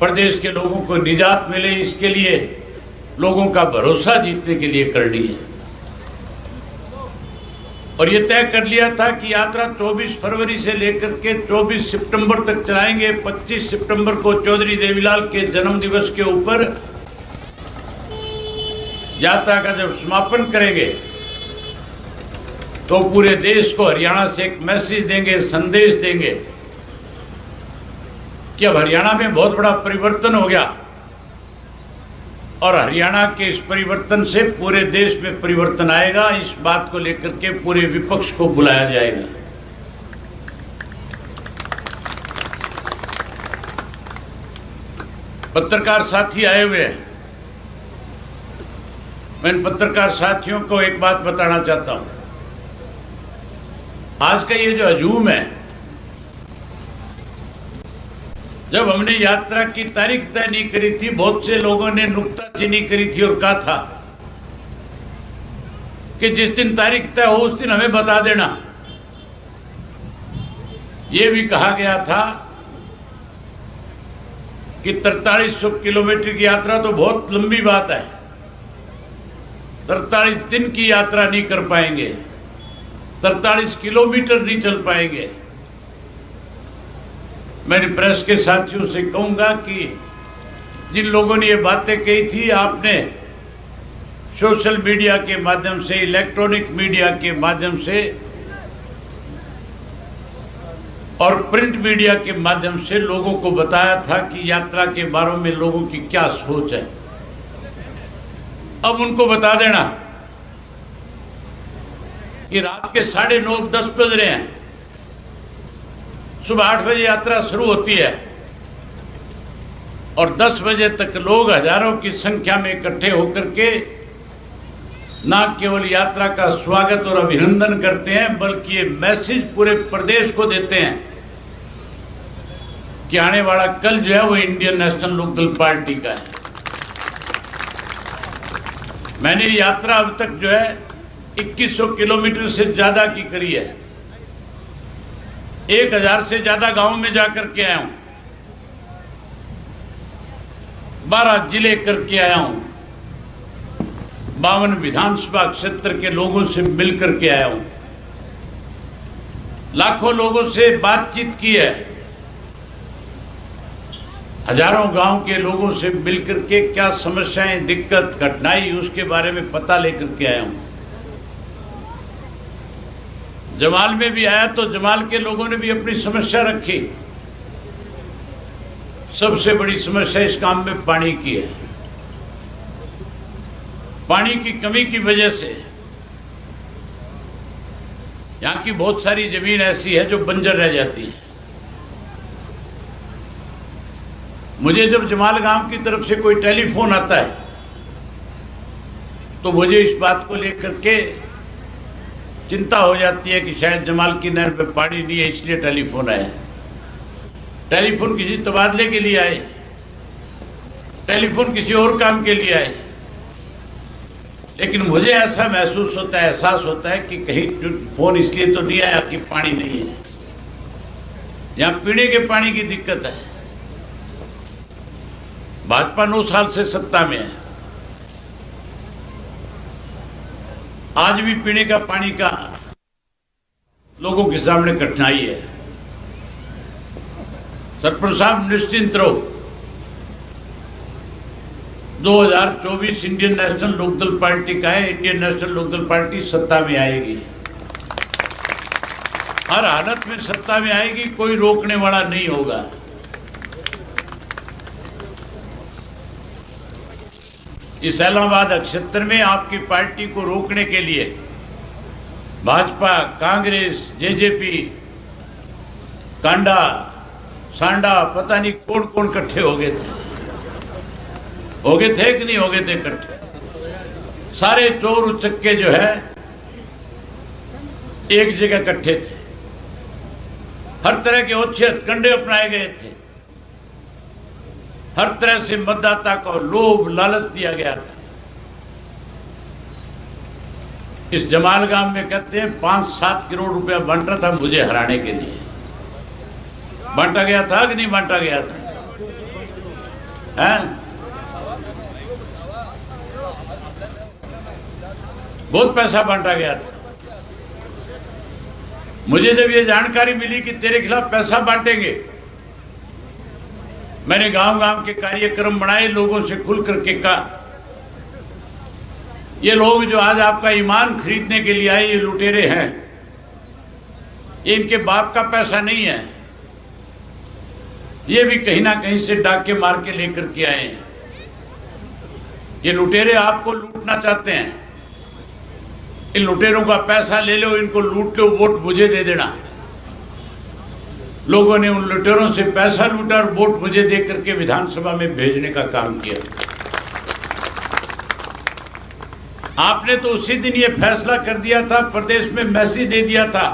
प्रदेश के लोगों को निजात मिले, इसके लिए लोगों का भरोसा जीतने के लिए करनी है। और ये तय कर लिया था कि यात्रा 24 फरवरी से लेकर के 24 सितंबर तक चलाएंगे। 25 सितंबर को चौधरी देवीलाल के जन्म दिवस के ऊपर यात्रा का जब समापन करेंगे तो पूरे देश को हरियाणा से एक मैसेज देंगे, संदेश देंगे कि अब हरियाणा में बहुत बड़ा परिवर्तन हो गया और हरियाणा के इस परिवर्तन से पूरे देश में परिवर्तन आएगा। इस बात को लेकर के पूरे विपक्ष को बुलाया जाएगा। पत्रकार साथी आए हुए हैं, मैं इन पत्रकार साथियों को एक बात बताना चाहता हूं। आज का ये जो हजूम है, जब हमने यात्रा की तारीख तय नहीं करी थी, बहुत से लोगों ने नुक्ताचीनी करी थी और कहा था कि जिस दिन तारीख तय हो उस दिन हमें बता देना। यह भी कहा गया था कि 4300 किलोमीटर की यात्रा तो बहुत लंबी बात है, 43 दिन की यात्रा नहीं कर पाएंगे, 43 किलोमीटर नहीं चल पाएंगे। मैंने प्रेस के साथियों से कहूंगा कि जिन लोगों ने ये बातें कही थी, आपने सोशल मीडिया के माध्यम से, इलेक्ट्रॉनिक मीडिया के माध्यम से और प्रिंट मीडिया के माध्यम से लोगों को बताया था कि यात्रा के बारे में लोगों की क्या सोच है। अब उनको बता देना कि रात के 9:30-10 बज रहे हैं, सुबह 8 बजे यात्रा शुरू होती है और 10 बजे तक लोग हजारों की संख्या में इकट्ठे होकर के न केवल यात्रा का स्वागत और अभिनंदन करते हैं, बल्कि ये मैसेज पूरे प्रदेश को देते हैं कि आने वाला कल जो है वो इंडियन नेशनल लोकदल पार्टी का है। मैंने यात्रा अब तक जो है 2100 किलोमीटर से ज्यादा की करी है। 1000 से ज्यादा गांव में जाकर के आया हूं, 12 जिले करके आया हूं, 52 विधानसभा क्षेत्र के लोगों से मिलकर के आया हूं, लाखों लोगों से बातचीत की है, हजारों गांव के लोगों से मिलकर के क्या समस्याएं, दिक्कत, कठिनाई उसके बारे में पता लेकर के आया हूं। जमाल में भी आया तो जमाल के लोगों ने भी अपनी समस्या रखी। सबसे बड़ी समस्या इस काम में पानी की है। पानी की कमी की वजह से यहां की बहुत सारी जमीन ऐसी है जो बंजर रह जाती है। मुझे जब जमाल गांव की तरफ से कोई टेलीफोन आता है तो मुझे इस बात को लेकर के चिंता हो जाती है कि शायद जमाल की नहर पे पानी नहीं है, इसलिए टेलीफोन आया। टेलीफोन किसी तबादले के लिए आए, टेलीफोन किसी और काम के लिए आए, लेकिन मुझे ऐसा महसूस होता है, एहसास होता है कि कहीं फोन इसलिए तो नहीं आया कि पानी नहीं है। यहां पीने के पानी की दिक्कत है। भाजपा 9 साल से सत्ता में है, आज भी पीने का पानी का लोगों के सामने कठिनाई है। सरपंच साहब निश्चिंत रहो, 2024 इंडियन नेशनल लोकदल पार्टी का है। इंडियन नेशनल लोकदल पार्टी सत्ता में आएगी, हर हालत में सत्ता में आएगी, कोई रोकने वाला नहीं होगा। इस इलाहाबाद क्षेत्र में आपकी पार्टी को रोकने के लिए भाजपा, कांग्रेस, जेजेपी, कांडा, सांडा, पता नहीं कौन कौन इकट्ठे हो गए थे कि नहीं हो गए थे इकट्ठे। सारे चोर उचक्के जो है एक जगह इकट्ठे थे, हर तरह के ओछे हथकंडे अपनाए गए थे, हर तरह से मतदाता को लोभ लालच दिया गया था। इस जमाल गांव में कहते हैं 5-7 करोड़ रुपया बांटा था मुझे हराने के लिए। बांटा गया था कि नहीं बांटा गया था? हैं? बहुत पैसा बांटा गया था। मुझे जब ये जानकारी मिली कि तेरे खिलाफ पैसा बांटेंगे, मैंने गांव गांव के कार्यक्रम बनाए, लोगों से खुल करके कहा ये लोग जो आज आपका ईमान खरीदने के लिए आए, ये लुटेरे हैं, ये इनके बाप का पैसा नहीं है, ये भी कहीं ना कहीं से डाके मार के लेकर के आए हैं। ये लुटेरे आपको लूटना चाहते हैं, इन लुटेरों का पैसा ले लो, इनको लूट लो, वोट मुझे दे देना। लोगों ने उन लुटेरों से पैसा लूटा और वोट मुझे दे करके विधानसभा में भेजने का काम किया। आपने तो उसी दिन ये फैसला कर दिया था, प्रदेश में मैसेज दे दिया था।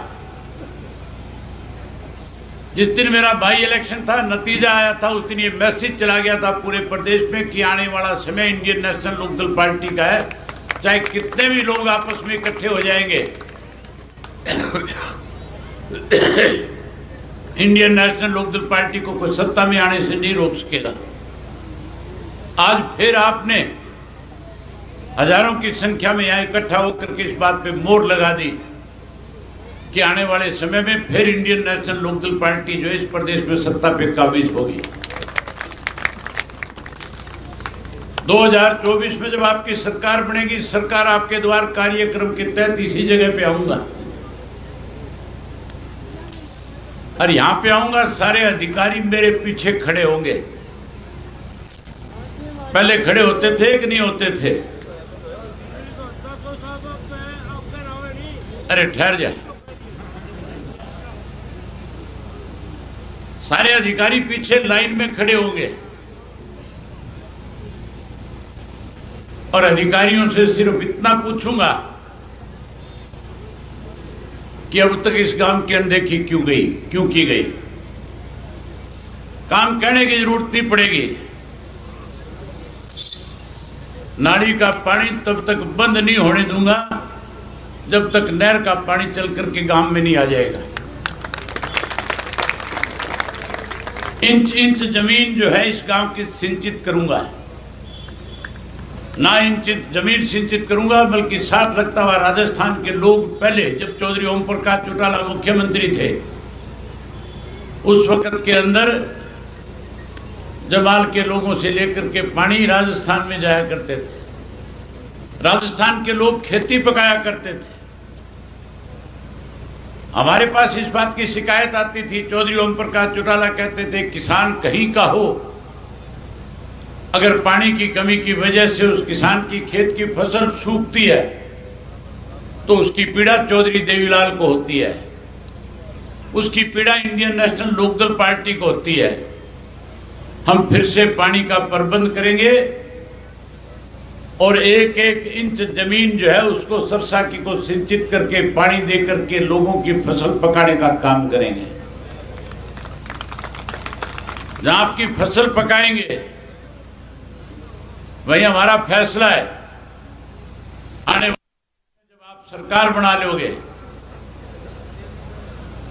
जिस दिन मेरा बाई इलेक्शन था, नतीजा आया था, उस दिन ये मैसेज चला गया था पूरे प्रदेश में कि आने वाला समय इंडियन नेशनल लोकदल पार्टी का है, चाहे कितने भी लोग आपस में इकट्ठे हो जाएंगे, इंडियन नेशनल लोकदल पार्टी को कोई सत्ता में आने से नहीं रोक सकेगा। आज फिर आपने हजारों की संख्या में यहां इकट्ठा होकर के इस बात पे मोहर लगा दी कि आने वाले समय में फिर इंडियन नेशनल लोकदल पार्टी जो इस प्रदेश में सत्ता पे काबिज होगी। 2024 में जब आपकी सरकार बनेगी, सरकार आपके द्वार कार्यक्रम के तहत इसी जगह पे आऊंगा। और यहां पे आऊंगा, सारे अधिकारी मेरे पीछे खड़े होंगे। पहले खड़े होते थे कि नहीं होते थे? अरे ठहर जा। सारे अधिकारी पीछे लाइन में खड़े होंगे और अधिकारियों से सिर्फ इतना पूछूंगा कि अब तक इस काम की अनदेखी क्यों की गई। काम कहने की जरूरत नहीं पड़ेगी। नाली का पानी तब तक बंद नहीं होने दूंगा जब तक नहर का पानी चल करके गांव में नहीं आ जाएगा। इंच इंच जमीन जो है इस गांव की सिंचित करूंगा। ना इंच इंच जमीन सिंचित करूंगा बल्कि साथ लगता हुआ राजस्थान के लोग, पहले जब चौधरी ओम प्रकाश चौटाला मुख्यमंत्री थे उस वक्त के अंदर जमाल के लोगों से लेकर के पानी राजस्थान में जाया करते थे। राजस्थान के लोग खेती पकाया करते थे। हमारे पास इस बात की शिकायत आती थी, चौधरी ओम प्रकाश चौटाला कहते थे किसान कहीं का हो, अगर पानी की कमी की वजह से उस किसान की खेत की फसल सूखती है तो उसकी पीड़ा चौधरी देवीलाल को होती है, उसकी पीड़ा इंडियन नेशनल लोकदल पार्टी को होती है। हम फिर से पानी का प्रबंध करेंगे और एक एक इंच जमीन जो है उसको सरसा की को सिंचित करके पानी दे करके लोगों की फसल पकाने का काम करेंगे। जहां आपकी फसल पकाएंगे वही हमारा फैसला है। आने वाले जब आप सरकार बना लोगे,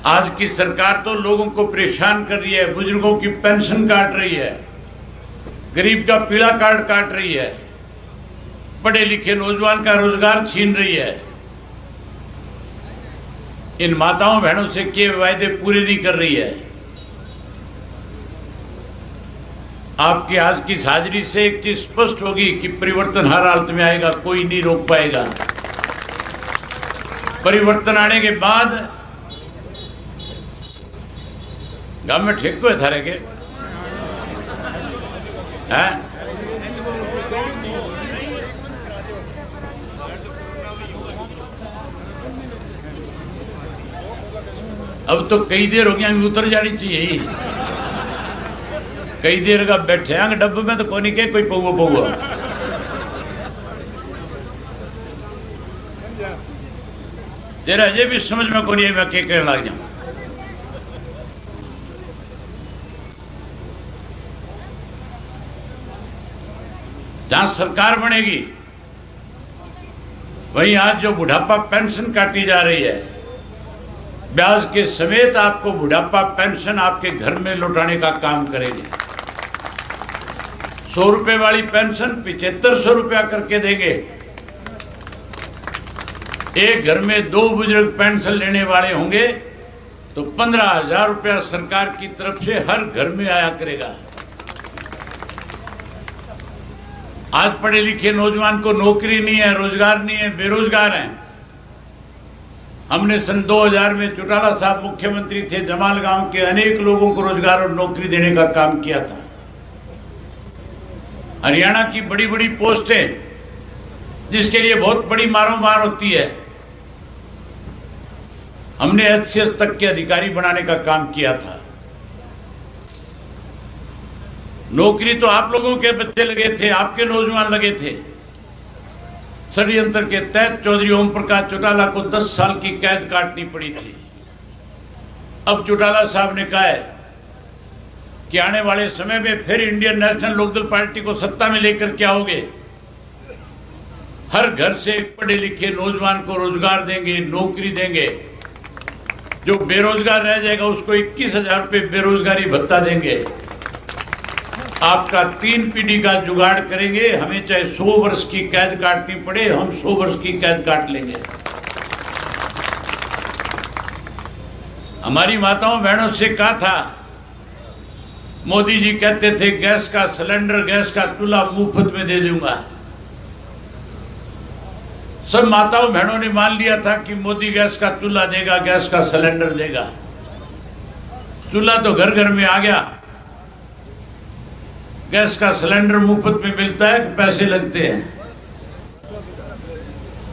आज की सरकार तो लोगों को परेशान कर रही है, बुजुर्गों की पेंशन काट रही है, गरीब का पीला कार्ड काट रही है, पढ़े लिखे नौजवान का रोजगार छीन रही है। इन माताओं बहनों से किए वायदे पूरे नहीं कर रही है। आपकी आज की हाजिरी से एक चीज स्पष्ट होगी कि परिवर्तन हर हालत में आएगा, कोई नहीं रोक पाएगा। परिवर्तन आने के बाद गांव में ठेक को थारे के है? अब तो कई देर हो गया, उतर जानी चाहिए। कई देर का बैठे हैं डब्बे में तो कोनी के कोई पौवा तेरा अजय भी समझ में कोनी मैं के कहने लग जाऊं। जहां सरकार बनेगी वहीं आज जो बुढ़ापा पेंशन काटी जा रही है, ब्याज के समेत आपको बुढ़ापा पेंशन आपके घर में लौटाने का काम करेंगे। 100 रुपए वाली पेंशन 7500 रुपया करके देंगे। एक घर में 2 बुजुर्ग पेंशन लेने वाले होंगे तो 15,000 रुपया सरकार की तरफ से हर घर में आया करेगा। आज पढ़े लिखे नौजवान को नौकरी नहीं है, रोजगार नहीं है, बेरोजगार हैं। हमने सन 2000 में चौटाला साहब मुख्यमंत्री थे, जमाल गांव के अनेक लोगों को रोजगार और नौकरी देने का काम किया था। हरियाणा की बड़ी बड़ी पोस्टें जिसके लिए बहुत बड़ी मारोमार होती है, हमने HCS तक के अधिकारी बनाने का काम किया था। नौकरी तो आप लोगों के बच्चे लगे थे, आपके नौजवान लगे थे। षड्यंत्र के तहत चौधरी ओम प्रकाश चौटाला को 10 साल की कैद काटनी पड़ी थी। अब चौटाला साहब ने कहा है कि आने वाले समय में फिर इंडियन नेशनल लोकदल पार्टी को सत्ता में लेकर के आओगे, हर घर से एक पढ़े लिखे नौजवान को रोजगार देंगे, नौकरी देंगे। जो बेरोजगार रह जाएगा उसको 21,000 रुपये बेरोजगारी भत्ता देंगे। आपका 3 पीढ़ी का जुगाड़ करेंगे। हमें चाहे 100 वर्ष की कैद काटनी पड़े, हम 100 वर्ष की कैद काट लेंगे। हमारी माताओं बहनों से कहा था, मोदी जी कहते थे गैस का सिलेंडर, गैस का चूल्हा मुफ्त में दे दूंगा। सब माताओं बहनों ने मान लिया था कि मोदी गैस का चूल्हा देगा, गैस का सिलेंडर देगा। चूल्हा तो घर घर में आ गया, गैस का सिलेंडर मुफ्त में मिलता है कि पैसे लगते हैं?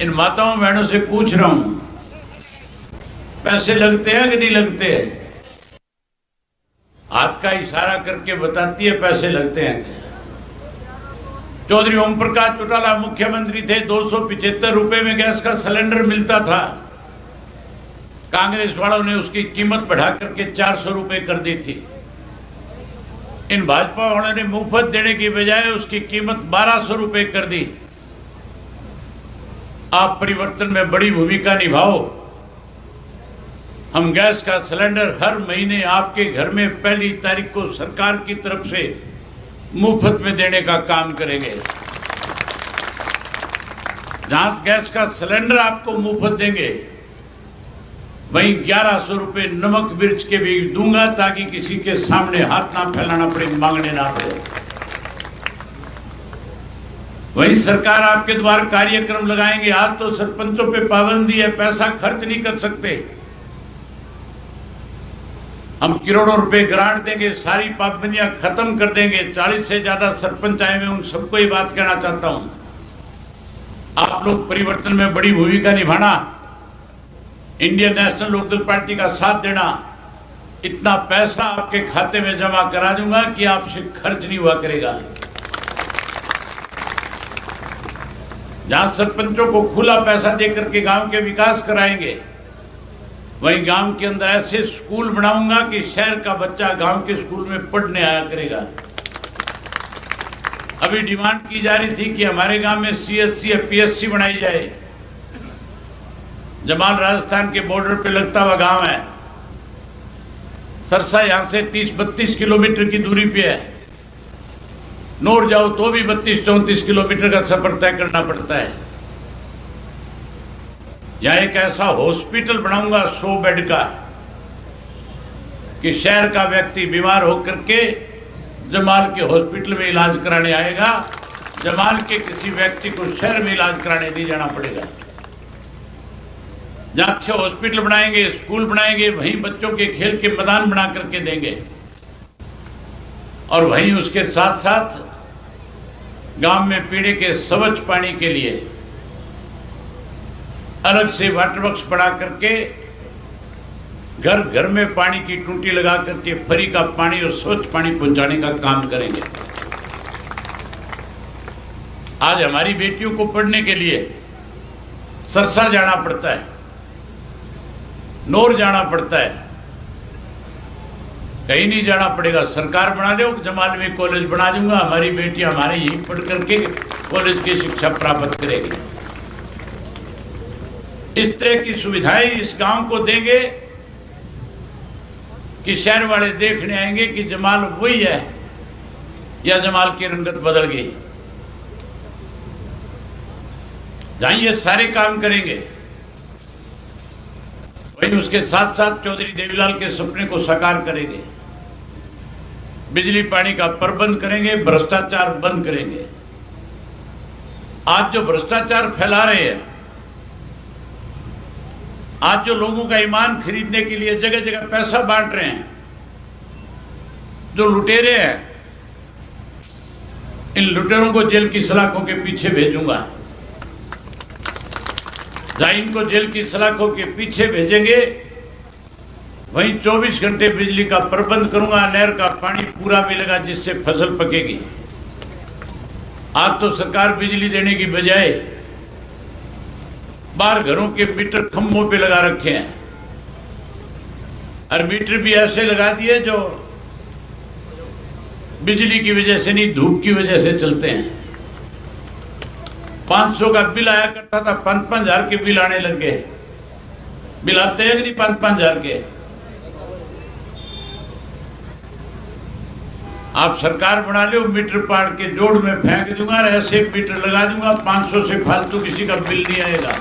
इन माताओं बहनों से पूछ रहा हूं, पैसे लगते हैं कि नहीं लगते हैं? हाथ का इशारा करके बताती है पैसे लगते हैं। चौधरी ओम प्रकाश चौटाला मुख्यमंत्री थे, 275 रुपए में गैस का सिलेंडर मिलता था। कांग्रेस वालों ने उसकी कीमत बढ़ा करके 400 रुपए कर दी थी। इन भाजपा वालों ने मुफ्त देने की बजाय उसकी कीमत 1200 रुपए कर दी। आप परिवर्तन में बड़ी भूमिका निभाओ। हम गैस का सिलेंडर हर महीने आपके घर में 1 तारीख को सरकार की तरफ से मुफ्त में देने का काम करेंगे। जहां गैस का सिलेंडर आपको मुफ्त देंगे, वहीं 1100 रुपए नमक मिर्च के भी दूंगा, ताकि किसी के सामने हाथ ना फैलाना पड़े, मांगने ना पड़े। वहीं सरकार आपके द्वारा कार्यक्रम लगाएंगे। आज तो सरपंचों पे पाबंदी है, पैसा खर्च नहीं कर सकते। हम करोड़ों रुपए ग्रांट देंगे, सारी पाबंदियां खत्म कर देंगे। 40 से ज्यादा सरपंच आए हुए, उन सबको ये बात कहना चाहता हूं, आप लोग परिवर्तन में बड़ी भूमिका निभाना, इंडियन नेशनल लोकदल पार्टी का साथ देना। इतना पैसा आपके खाते में जमा करा दूंगा कि आपसे खर्च नहीं हुआ करेगा। जहां सरपंचों को खुला पैसा देकर के गांव के विकास कराएंगे, वहीं गांव के अंदर ऐसे स्कूल बनाऊंगा कि शहर का बच्चा गांव के स्कूल में पढ़ने आया करेगा। अभी डिमांड की जा रही थी कि हमारे गांव में CSC या PSC बनाई जाए। जमाल राजस्थान के बॉर्डर पे लगता हुआ गांव है। सरसा यहां से 30-32 किलोमीटर की दूरी पे है। नोर जाओ तो भी 32-34 किलोमीटर का सफर तय करना पड़ता है। यहां एक ऐसा हॉस्पिटल बनाऊंगा 100 बेड का, कि शहर का व्यक्ति बीमार होकर के जमाल के हॉस्पिटल में इलाज कराने आएगा। जमाल के किसी व्यक्ति को शहर में इलाज कराने नहीं जाना पड़ेगा। जहां अच्छे हॉस्पिटल बनाएंगे, स्कूल बनाएंगे, वहीं बच्चों के खेल के मैदान बना करके देंगे। और वहीं उसके साथ साथ गांव में पीने के स्वच्छ पानी के लिए अलग से वाटर वर्क्स बना करके घर घर में पानी की टूटी लगा करके फ्री का पानी और स्वच्छ पानी पहुंचाने का काम करेंगे। आज हमारी बेटियों को पढ़ने के लिए सरसा जाना पड़ता है, नोर जाना पड़ता है, कहीं नहीं जाना पड़ेगा। सरकार बना दे, जमाल में कॉलेज बना दूंगा, हमारी बेटियां हमारे यहीं पढ़ करके कॉलेज की शिक्षा प्राप्त करेगी। इस तरह की सुविधाएं इस गांव को देंगे कि शहर वाले देखने आएंगे कि जमाल वही है या जमाल की रंगत बदल गई। जहां ये सारे काम करेंगे, वहीं उसके साथ साथ चौधरी देवीलाल के सपने को साकार करेंगे। बिजली पानी का प्रबंध करेंगे, भ्रष्टाचार बंद करेंगे। आज जो भ्रष्टाचार फैला रहे हैं, आज जो लोगों का ईमान खरीदने के लिए जगह जगह पैसा बांट रहे हैं, जो लुटेरे हैं, इन लुटेरों को जेल की सलाखों के पीछे भेजूंगा। जहां इनको जेल की सलाखों के पीछे भेजेंगे, वहीं 24 घंटे बिजली का प्रबंध करूंगा। नहर का पानी पूरा मिलेगा, जिससे फसल पकेगी। आज तो सरकार बिजली देने की बजाय बाहर घरों के मीटर खंभों पे लगा रखे हैं, और मीटर भी ऐसे लगा दिए जो बिजली की वजह से नहीं, धूप की वजह से चलते हैं। 500 का बिल आया करता था, 5-5 हजार के बिल आने लग गए। बिल आते हैं कि नहीं 5-5 हजार के? आप सरकार बना लो, मीटर पाड़ के जोड़ में फेंक दूंगा और ऐसे मीटर लगा दूंगा, 500 से फालतू किसी का बिल नहीं आएगा।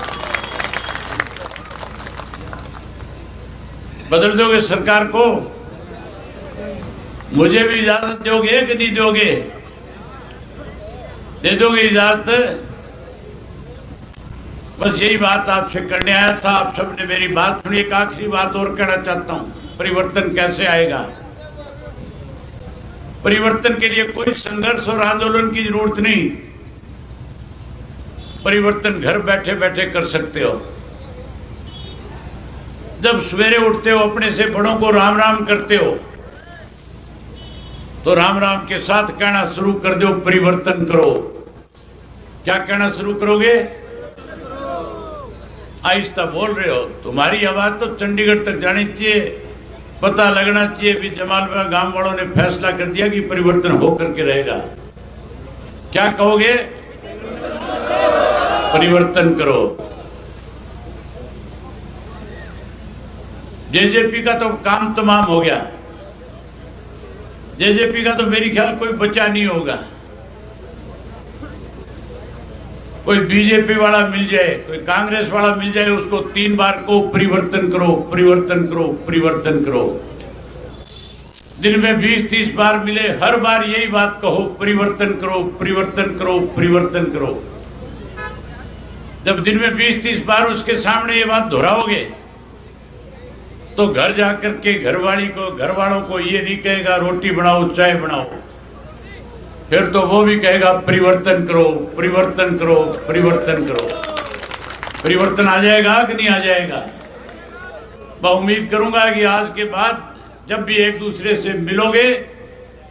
बदल दोगे सरकार को? मुझे भी इजाजत दोगे कि नहीं दोगे? दे दोगे इजाजत? बस यही बात आपसे करने आया था। आप सबने मेरी बात सुनी। एक आखिरी बात और कहना चाहता हूं। परिवर्तन कैसे आएगा? परिवर्तन के लिए कोई संघर्ष और आंदोलन की जरूरत नहीं। परिवर्तन घर बैठे बैठे कर सकते हो। जब सवेरे उठते हो, अपने से बड़ों को राम राम करते हो, तो राम राम के साथ कहना शुरू कर दो, परिवर्तन करो। क्या कहना शुरू करोगे? आहिस्ता बोल रहे हो, तुम्हारी आवाज तो चंडीगढ़ तक जानी चाहिए, पता लगना चाहिए भी जमालपुर गांव वालों ने फैसला कर दिया कि परिवर्तन होकर के रहेगा। क्या कहोगे? परिवर्तन करो। जेजेपी का तो काम तमाम हो गया। जेजेपी का तो मेरी ख्याल कोई बचा नहीं होगा। कोई बीजेपी वाला मिल जाए, कोई कांग्रेस वाला मिल जाए, उसको 3 बार को परिवर्तन करो, परिवर्तन करो, परिवर्तन करो। दिन में 20-30 बार मिले, हर बार यही बात कहो, परिवर्तन करो, परिवर्तन करो, परिवर्तन करो। जब दिन में 20-30 बार उसके सामने ये बात दोहराओगे, तो घर जाकर के घर वालों को ये नहीं कहेगा रोटी बनाओ, चाय बनाओ, फिर तो वो भी कहेगा परिवर्तन करो, परिवर्तन करो, परिवर्तन करो। परिवर्तन आ जाएगा कि नहीं आ जाएगा? मैं उम्मीद करूंगा कि आज के बाद जब भी एक दूसरे से मिलोगे,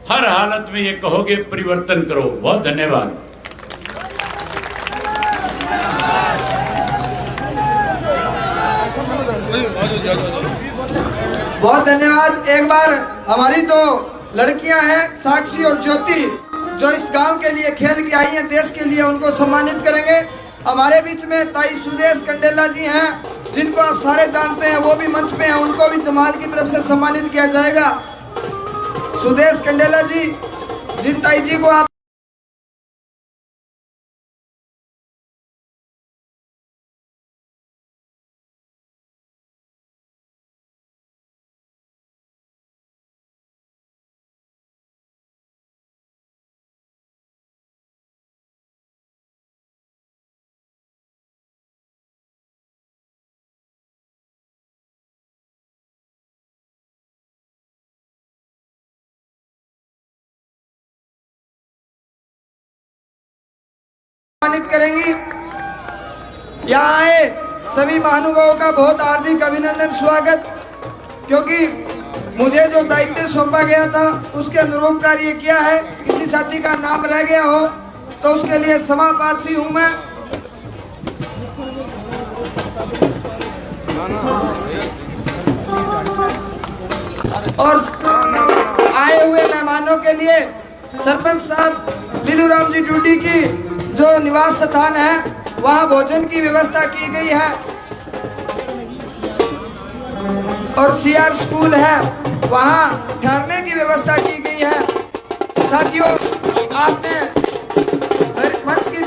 हर हालत में ये कहोगे परिवर्तन करो। बहुत धन्यवाद। बहुत धन्यवाद। एक बार हमारी दो लड़कियां हैं, साक्षी और ज्योति, जो इस गांव के लिए खेल के आई हैं, देश के लिए, उनको सम्मानित करेंगे। हमारे बीच में ताई सुदेश कंडेला जी हैं, जिनको आप सारे जानते हैं, वो भी मंच पे हैं, उनको भी जमाल की तरफ से सम्मानित किया जाएगा। सुदेश कंडेला जी, जिन ताई जी को आप सम्मानित करेंगी। यहाँ आए सभी महानुभावों का बहुत हार्दिक अभिनंदन, स्वागत। क्योंकि मुझे जो दायित्व सौंपा गया था उसके अनुरूप कार्य किया है। किसी साथी का नाम रह गया हो तो उसके लिए क्षमा प्रार्थी हूँ मैं। और आए हुए मेहमानों के लिए सरपंच साहब लीलूराम जी ड्यूटी की जो निवास स्थान है, वहाँ भोजन की व्यवस्था की गई है, और सीआर स्कूल है, वहाँ ठहरने की व्यवस्था की गई है। साथियों, आपने मंच की